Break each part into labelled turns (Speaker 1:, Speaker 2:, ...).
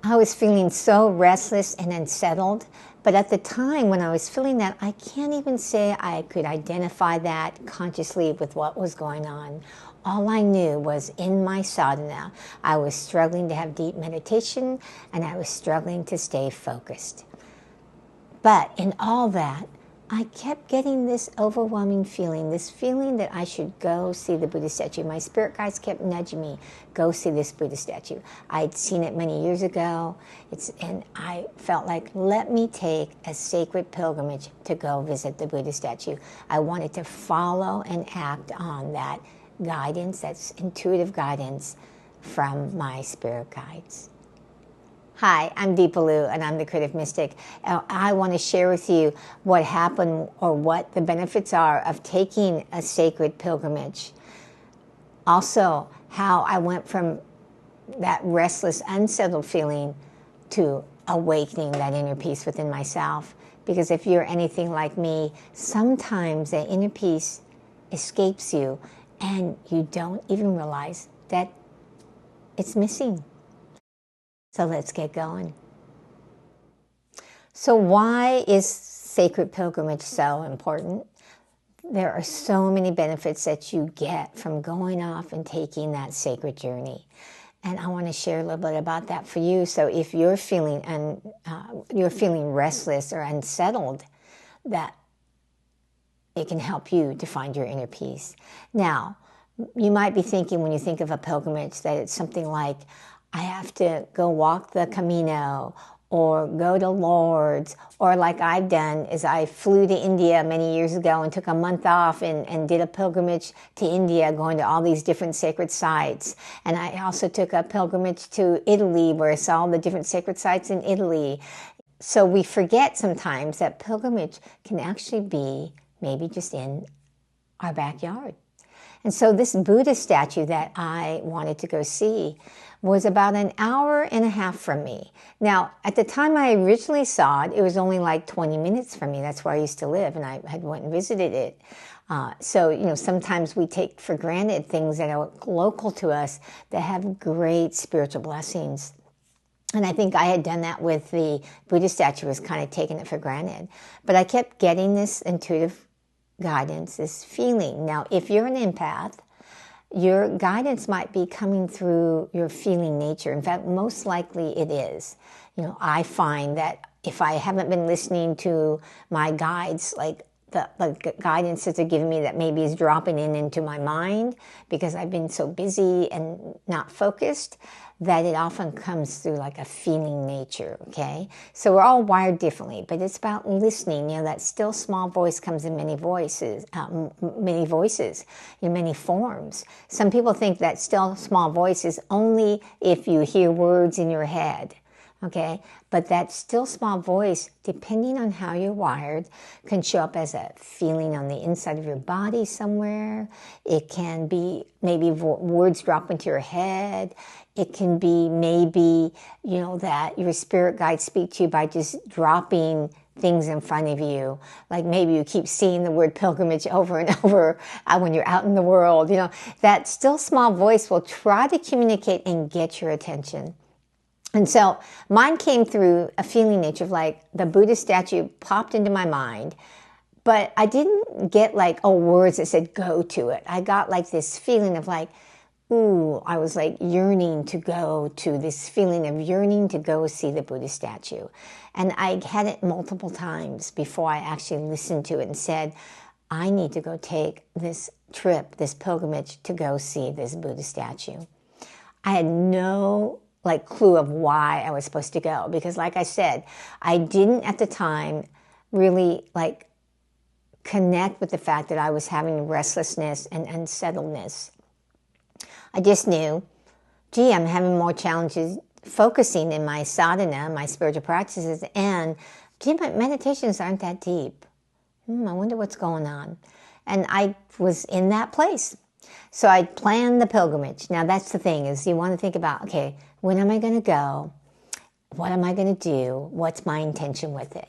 Speaker 1: I was feeling so restless and unsettled. But at the time when I was feeling that, I can't even say I could identify that consciously with what was going on. All I knew was in my sadhana, I was struggling to have deep meditation and I was struggling to stay focused. But in all that, I kept getting this overwhelming feeling, this feeling that I should go see the Buddha statue. My spirit guides kept nudging me, go see this Buddha statue. I'd seen it many years ago, and I felt like, let me take a sacred pilgrimage to go visit the Buddha statue. I wanted to follow and act on that guidance, that's intuitive guidance from my spirit guides. Hi, I'm Deepalu, and I'm the Creative Mystic. I want to share with you what happened or what the benefits are of taking a sacred pilgrimage. Also, how I went from that restless, unsettled feeling to awakening that inner peace within myself. Because if you're anything like me, sometimes that inner peace escapes you, and you don't even realize that it's missing. So let's get going. So why is sacred pilgrimage so important? There are so many benefits that you get from going off and taking that sacred journey. And I want to share a little bit about that for you. So if you're feeling restless or unsettled, that it can help you to find your inner peace. Now, you might be thinking when you think of a pilgrimage that it's something like, I have to go walk the Camino or go to Lourdes, or like I've done is I flew to India many years ago and took a month off and did a pilgrimage to India, going to all these different sacred sites. And I also took a pilgrimage to Italy where I saw all the different sacred sites in Italy. So we forget sometimes that pilgrimage can actually be maybe just in our backyard. And so this Buddha statue that I wanted to go see was about an hour and a half from me. Now, at the time I originally saw it, it was only like 20 minutes from me. That's where I used to live, and I had went and visited it. So, sometimes we take for granted things that are local to us that have great spiritual blessings. And I think I had done that with the Buddha statue, was kind of taking it for granted. But I kept getting this intuitive guidance, this feeling. Now, if you're an empath, your guidance might be coming through your feeling nature. In fact, most likely it is. I find that if I haven't been listening to my guides, like the guidance that they're giving me that maybe is dropping into my mind because I've been so busy and not focused, that it often comes through like a feeling nature, okay? So we're all wired differently, but it's about listening. That still small voice comes in many voices, in many forms. Some people think that still small voice is only if you hear words in your head, okay? But that still small voice, depending on how you're wired, can show up as a feeling on the inside of your body somewhere. It can be maybe words drop into your head. It can be maybe, that your spirit guides speak to you by just dropping things in front of you. Like maybe you keep seeing the word pilgrimage over and over when you're out in the world. That still small voice will try to communicate and get your attention. And so mine came through a feeling nature of like the Buddha statue popped into my mind, but I didn't get like, words that said go to it. I got like this feeling of like, I was like yearning to go to this feeling of yearning to go see the Buddha statue. And I had it multiple times before I actually listened to it and said, I need to go take this trip, this pilgrimage to go see this Buddha statue. I had no clue of why I was supposed to go because like I said, I didn't at the time really connect with the fact that I was having restlessness and unsettledness. I just knew, I'm having more challenges focusing in my sadhana, my spiritual practices, and my meditations aren't that deep. I wonder what's going on. And I was in that place. So I planned the pilgrimage. Now that's the thing, is you want to think about, okay, when am I going to go? What am I going to do? What's my intention with it?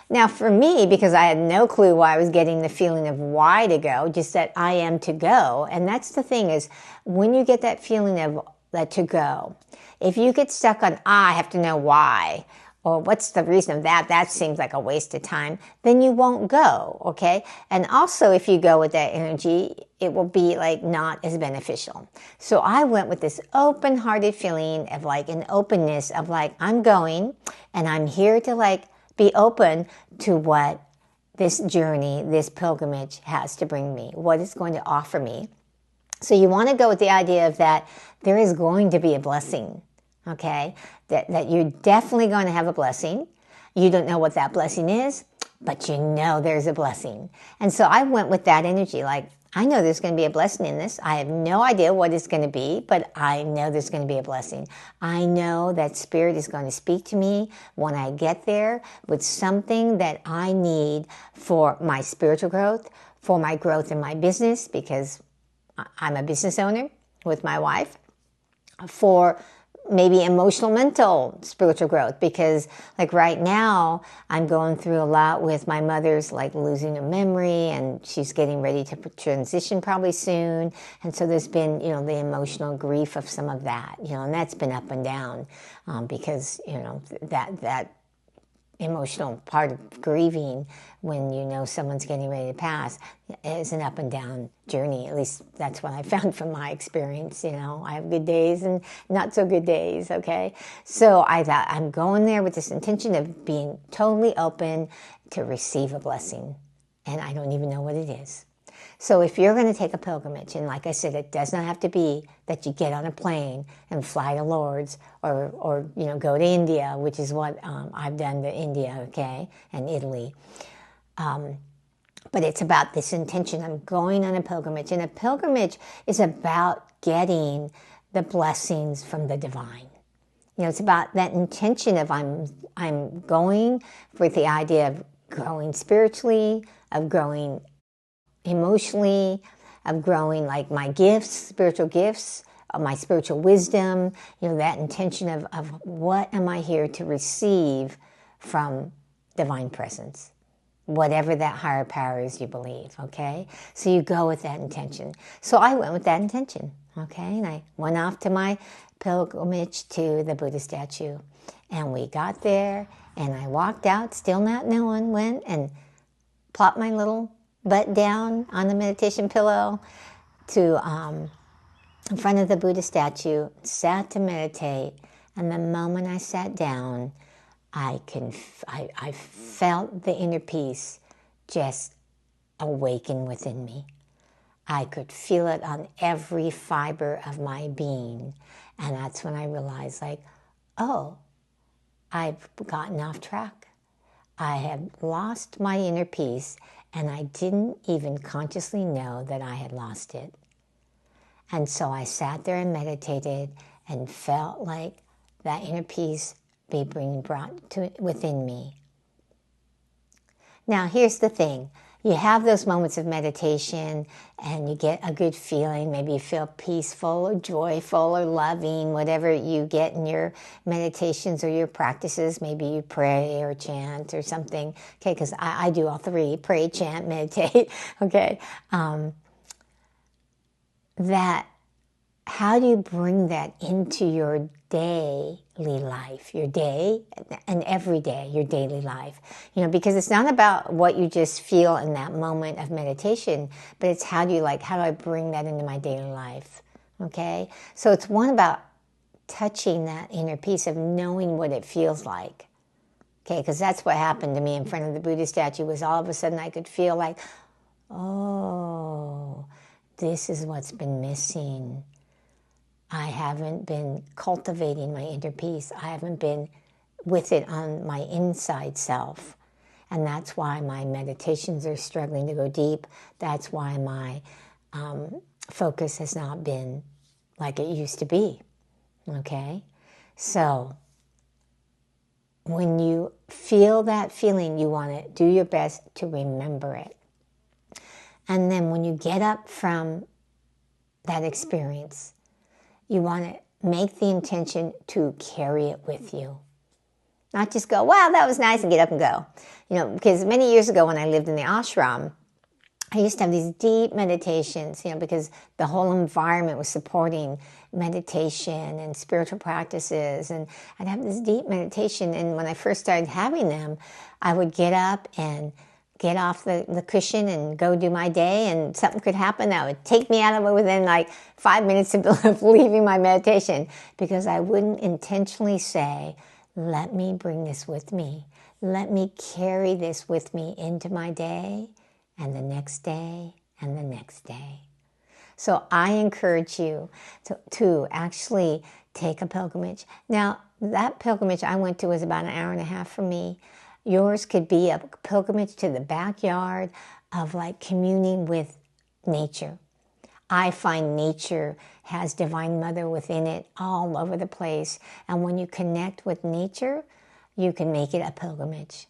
Speaker 1: Now for me, because I had no clue why I was getting the feeling of why to go, just that I am to go. And that's the thing, is when you get that feeling of let to go. If you get stuck on, I have to know why, or what's the reason of that, that seems like a waste of time, then you won't go, okay? And also, if you go with that energy, it will be like not as beneficial. So I went with this open-hearted feeling of like an openness of like, I'm going and I'm here to like be open to what this journey, this pilgrimage has to bring me, what it's going to offer me. So you want to go with the idea of that there is going to be a blessing, okay? That you're definitely going to have a blessing. You don't know what that blessing is, but you know there's a blessing. And so I went with that energy, like, I know there's going to be a blessing in this. I have no idea what it's going to be, but I know there's going to be a blessing. I know that Spirit is going to speak to me when I get there with something that I need for my spiritual growth, for my growth in my business, because I'm a business owner with my wife, for maybe emotional, mental, spiritual growth, because like right now I'm going through a lot with my mother's like losing her memory, and she's getting ready to transition probably soon. And so there's been, the emotional grief of some of that, and that's been up and down, because, that emotional part of grieving when someone's getting ready to pass is an up and down journey. At least that's what I found from my experience. I have good days and not so good days, okay? So I thought I'm going there with this intention of being totally open to receive a blessing, and I don't even know what it is. So if you're going to take a pilgrimage, and like I said, it does not have to be that you get on a plane and fly to Lourdes or go to India, which is what I've done to India, okay, and Italy. But it's about this intention. I'm going on a pilgrimage, and a pilgrimage is about getting the blessings from the divine. It's about that intention of I'm going with the idea of growing spiritually, of growing emotionally, of growing like my gifts, spiritual gifts, my spiritual wisdom, that intention of what am I here to receive from divine presence, whatever that higher power is you believe, okay? So you go with that intention. So I went with that intention, okay? And I went off to my pilgrimage to the Buddha statue, and we got there, and I walked out, still not knowing, went and plopped my little butt down on the meditation pillow to in front of the Buddha statue, sat to meditate, and the moment I sat down, I felt the inner peace just awaken within me. I could feel it on every fiber of my being, and that's when I realized, like, oh, I've gotten off track. I had lost my inner peace, and I didn't even consciously know that I had lost it. And so I sat there and meditated and felt like that inner peace being brought to within me. Now, here's the thing. You have those moments of meditation and you get a good feeling. Maybe you feel peaceful or joyful or loving, whatever you get in your meditations or your practices. Maybe you pray or chant or something. Okay, because I do all three: pray, chant, meditate. Okay, how do you bring that into your daily life, your day and every day, your daily life? Because it's not about what you just feel in that moment of meditation, but it's how do I bring that into my daily life? Okay? So it's one about touching that inner peace of knowing what it feels like. Okay? Because that's what happened to me in front of the Buddha statue, was all of a sudden I could feel like, oh, this is what's been missing. I haven't been cultivating my inner peace. I haven't been with it on my inside self. And that's why my meditations are struggling to go deep. That's why my focus has not been like it used to be. Okay? So when you feel that feeling, you want to do your best to remember it. And then when you get up from that experience, you want to make the intention to carry it with you. Not just go, wow, that was nice, and get up and go. Because many years ago when I lived in the ashram, I used to have these deep meditations, because the whole environment was supporting meditation and spiritual practices. And I'd have this deep meditation. And when I first started having them, I would get up and get off the cushion and go do my day, and something could happen that would take me out of it within like 5 minutes of leaving my meditation, because I wouldn't intentionally say, let me bring this with me. Let me carry this with me into my day and the next day and the next day. So I encourage you to actually take a pilgrimage. Now, that pilgrimage I went to was about an hour and a half for me. Yours could be a pilgrimage to the backyard of like communing with nature. I find nature has Divine Mother within it all over the place. And when you connect with nature, you can make it a pilgrimage.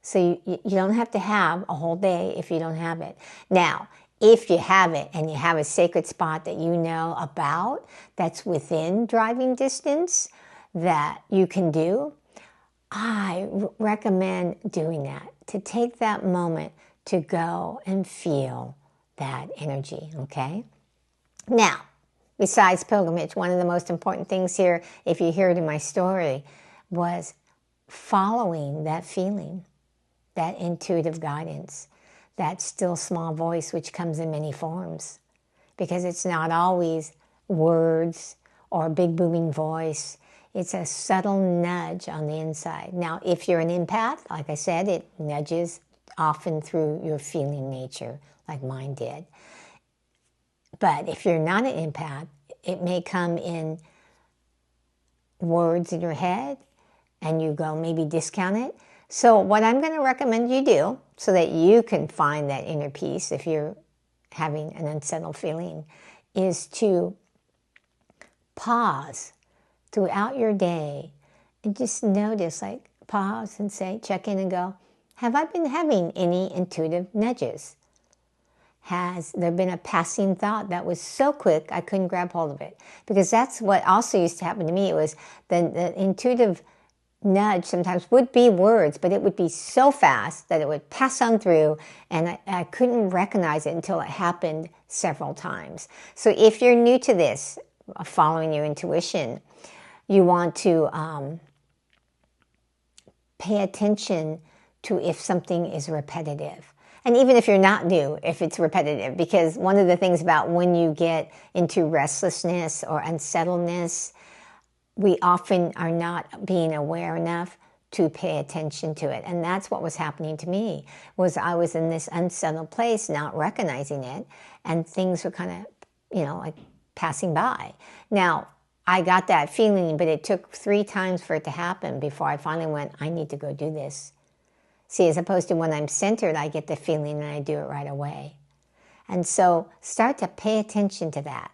Speaker 1: So you don't have to have a whole day if you don't have it. Now, if you have it and you have a sacred spot that you know about that's within driving distance that you can do, I recommend doing that, to take that moment to go and feel that energy, okay? Now, besides pilgrimage, one of the most important things here, if you hear it in my story, was following that feeling, that intuitive guidance, that still small voice which comes in many forms. Because it's not always words or a big booming voice. It's a subtle nudge on the inside. Now, if you're an empath, like I said, it nudges often through your feeling nature, like mine did. But if you're not an empath, it may come in words in your head, and you go maybe discount it. So what I'm going to recommend you do, so that you can find that inner peace if you're having an unsettled feeling, is to pause throughout your day and just notice, like pause and say, check in and go, have I been having any intuitive nudges? Has there been a passing thought that was so quick I couldn't grab hold of it? Because that's what also used to happen to me. It was the intuitive nudge sometimes would be words, but it would be so fast that it would pass on through, and I couldn't recognize it until it happened several times. So if you're new to this, following your intuition, you want to pay attention to if something is repetitive. And even if you're not new, if it's repetitive, because one of the things about when you get into restlessness or unsettledness, we often are not being aware enough to pay attention to it. And that's what was happening to me, was I was in this unsettled place, not recognizing it, and things were kind of, like passing by. Now, I got that feeling, but it took 3 times for it to happen before I finally went, I need to go do this. See, as opposed to when I'm centered, I get the feeling and I do it right away. And so start to pay attention to that.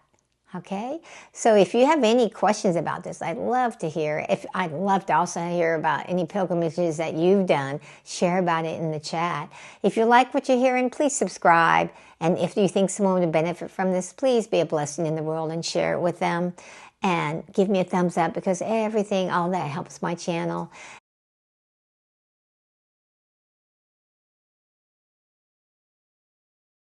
Speaker 1: Okay? So if you have any questions about this, I'd love to hear. I'd love to also hear about any pilgrimages that you've done. Share about it in the chat. If you like what you're hearing, please subscribe. And if you think someone would benefit from this, please be a blessing in the world and share it with them. And give me a thumbs up, because all that helps my channel.